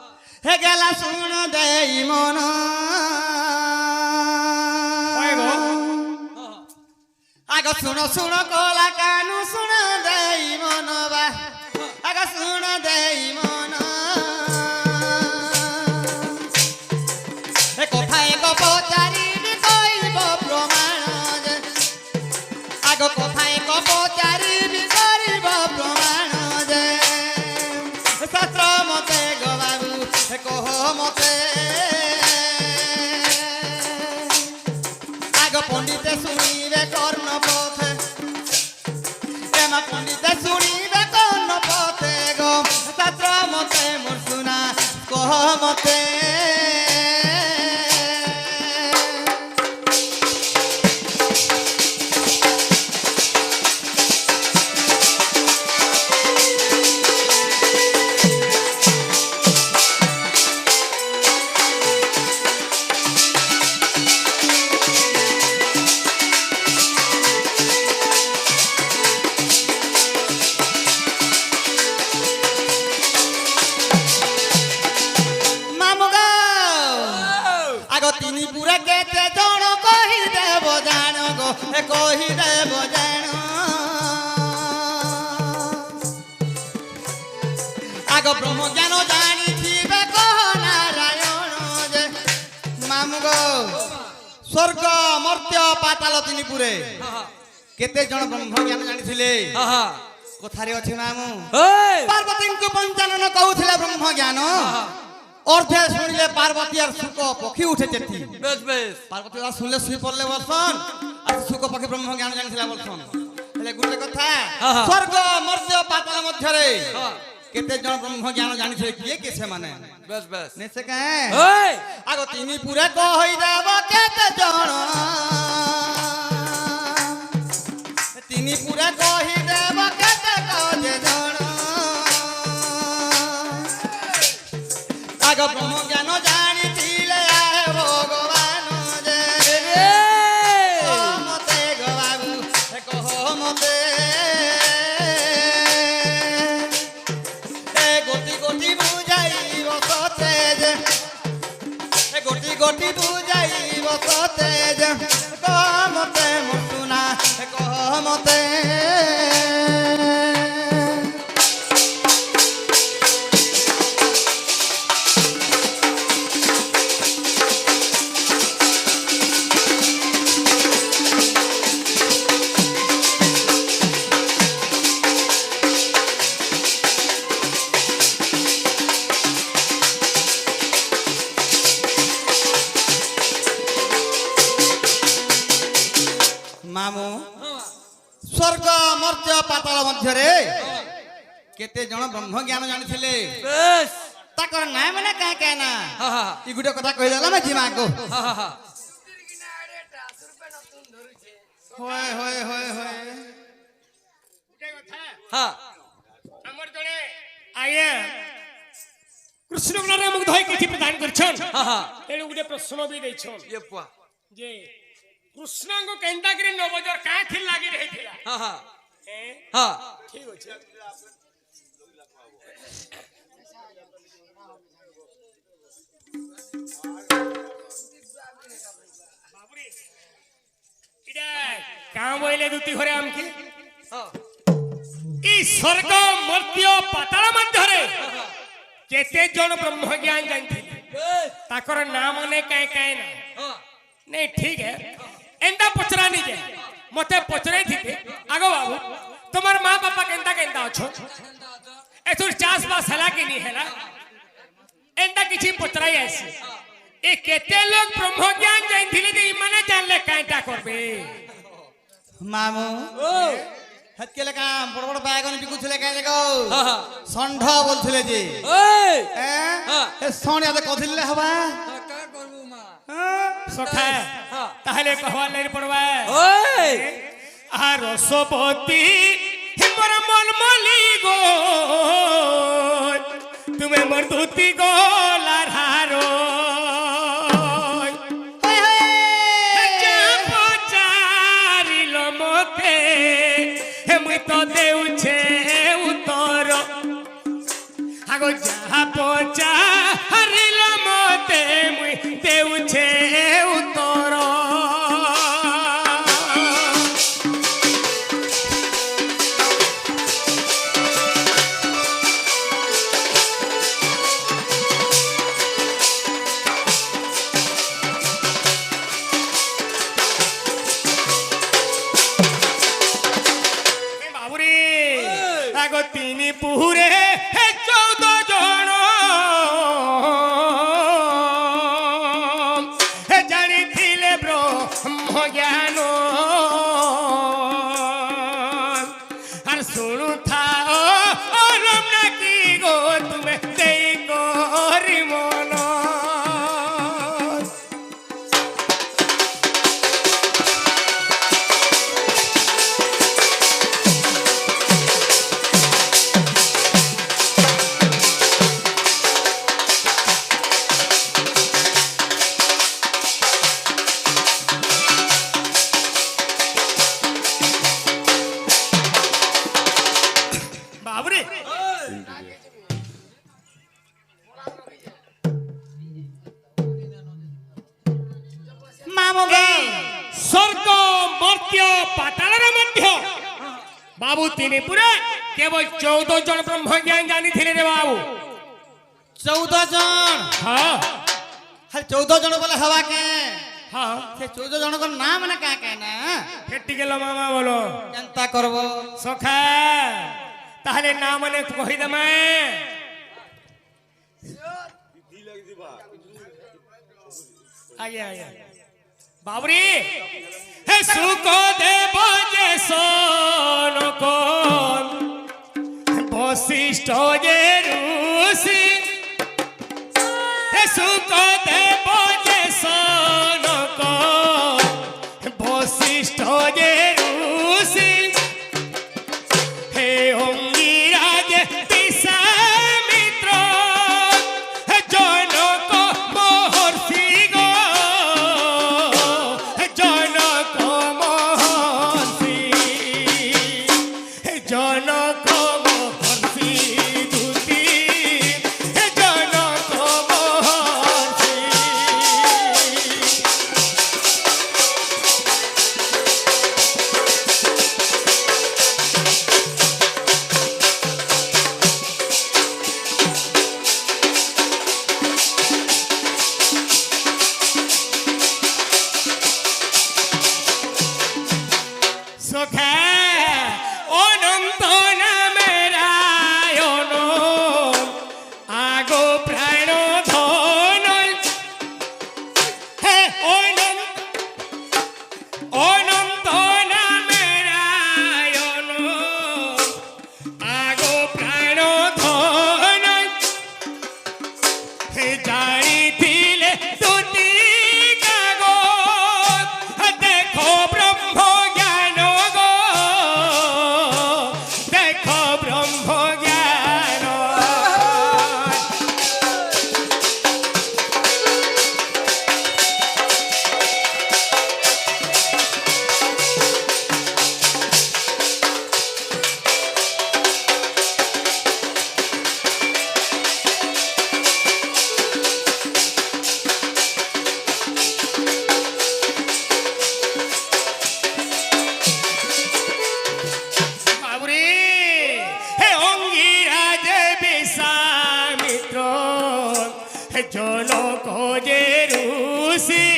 হে গেলা শুনো দেই মন হয় গো আগো শুনো শুনো কলা কানু শুনো দেই মন বা আগো শুনো দেই মন হে কোথায় গো পচারিবি কইব প্রমাণ যে আগো কোথায় গো পচারিবি করিব প্রমাণ যে শাস্ত্র মতে গো বাবু হে কহ মতে আগো পণ্ডিতে শুনিবে কর্ণ পথে এমা পণ্ডিতে শুনিবে কর্ণ পথে গো শাস্ত্র মতে মোর শুনা কহ মতে মামুগা আগো তিনি পুরা কেতে জন কহি দেব জাণ গো এ কহি দেব জাণ আগো ব্রহ্ম জ্ঞান জানিথিবে কহ নারায়ণ যে মামুগো স্বর্গ মর্ত্য পাতাল তিনি পুরে কেতে জন ব্রহ্ম জ্ঞান জানিଥିଲେ হ্যাঁ হ্যাঁ কথারে ଅଛି ମାମୁ এই ପାର୍ବତୀଙ୍କୁ ପଞ୍ଚାନନ କହୁଥିଲେ ବ୍ରହ୍ମ ଜ୍ଞାନ অর্ধে শুনিলে পার্বতী আর শুক পক্ষী উঠে যেতি বেশ বেশ পার্বতী আর শুনলে শুই পড়লে বলছন আর শুক পক্ষী ব্রহ্ম জ্ঞান জানিଥିଲା বলছন হেলে গুটে কথা হ্যাঁ। স্বর্গ মর্ত্য পাতাল মধ্যরে হ্যাঁ কেতে জন ব্রহ্ম জ্ঞান জানিଥିଲେ কিয়ে কে ସେମାନେ বেশ বেশ নেছে কাঁ এই আগ তিনি পুরে কই দেব কেতে জন তিনি পুরে কই দেব কেতে কজে জন আগ ব্রহ্ম জ্ঞান জানিছিলে আহে ভগবান যে মতে গো বাবু কহ মতে এ গতি গতি বুঝাইব সতে যে এ গতি গতি বুঝাইব সতে যে কহ মতে মুতুনা কহ মতে মামু স্বর্গ মর্ত্য পাতাল মধ্যরে কেতে জন ব্রহ্ম জ্ঞান জানিଥିଲେ বেশ তাকর নাই মানে কাই কাই না হ্যাঁ হ্যাঁ ই গুটে কথা কইলা না জিমা গো হ্যাঁ হ্যাঁ হয় হয় হয় হয় গোটে কথা হ্যাঁ আমার জনে আয়ে কৃষ্ণ গুণরে মুগ্ধ হই কিছু প্রদান করছন হ্যাঁ হ্যাঁ তেণু গোটে প্রশ্ন বি দেইছন ইয়ে পুয়া যে কৃষ্ণଙ୍କୁ কেন্তা করে নবজর কাঁ থি লাগি রহিଥିଲା হ্যাঁ হ্যাঁ এ হ্যাঁ ঠিক আছে বাবুরে ইডা কাঁ বইলে দুতি ঘরে আমকি হ্যাঁ এই স্বর্গ মর্ত্য পাতাল মধ্যরে কেতে জন ব্রহ্ম জ্ঞান জানিଥିଲେ বেশ তাকর নাম নে কাই কাই না হ্যাঁ नहीं ठीक है एंदा पचरा नहीं जाए मते पचरे थी आगो बाबू तुम्हार माँ पापा केंदा केंदा अच्छो ऐसो चास बास हला की नहीं हला एंदा किसी पचरा ही ऐसी ए केते लोग ब्रह्म ज्ञान जाइन थिले जे इमाने जान ले काइटा करबे মামু ও হেতকে লেখা বড় বড় বাগান বিকুছিলে কাই দেখো হ্যাঁ হ্যাঁ ষণ্ঢ বলছিলে যে এই হ্যাঁ এ ষণ্ড কদিলে হবা কা করবো মা सखा हाँ। ताहले कहवा ले पड़वा ওই आ रसपति हिमर मन मली गो তুতি গলার হারো পচারিল মতে মুই তো দেউছে উত্তর আগো যাহা পচারিল মতে মুই দেউছে উত্তর তিনি পুরে 14 জন জানিলে ব্রহ্ম জ্ঞান আর শুণু থাও রম নাকি গো তুমি দেই করি মন বাবরে মামু ভাই স্বর্গ মর্ত্য পাতালর মধ্য বাবু তিনি পুরে কেবল 14 জন ব্রহ্মজ্ঞান জানিଥିଲେ রে বাবু 14 জন হ্যাঁ খালি 14 জন বলে হওয়া কে হ্যাঁ সে 14 জনকর নাম না কা কে না ফেটি গেল মামা বলো চিন্তা করব সখা তাহলে না মানে কহি দেমে আগে আগে বাবরি হে সুখ দেব যে সোন কোন বশিষ্ঠ যে ঋষি হে সুখ দেব যে সোন কোন বশিষ্ঠ যে ঋষি হে অঙ্গিরাজ বিশ্বামিত্র জনক মহর্ষি গো জনক মহর্ষি জনক মহর্ষি দুতি জনক মহর্ষি সখা অনন্ত নামের আয়ন আগো প্রাণ ধন হে অনন্ত নামের আয়ন আগো প্রাণ ধন হে জানিছিলে দুটি কাগজ দেখো ব্রহ্ম জ্ঞান গো দেখো ব্রহ্ম জ্ঞান বাবুরে হে অঙ্গিরাজ বিশ্বামিত্র হে জনক যে ঋষি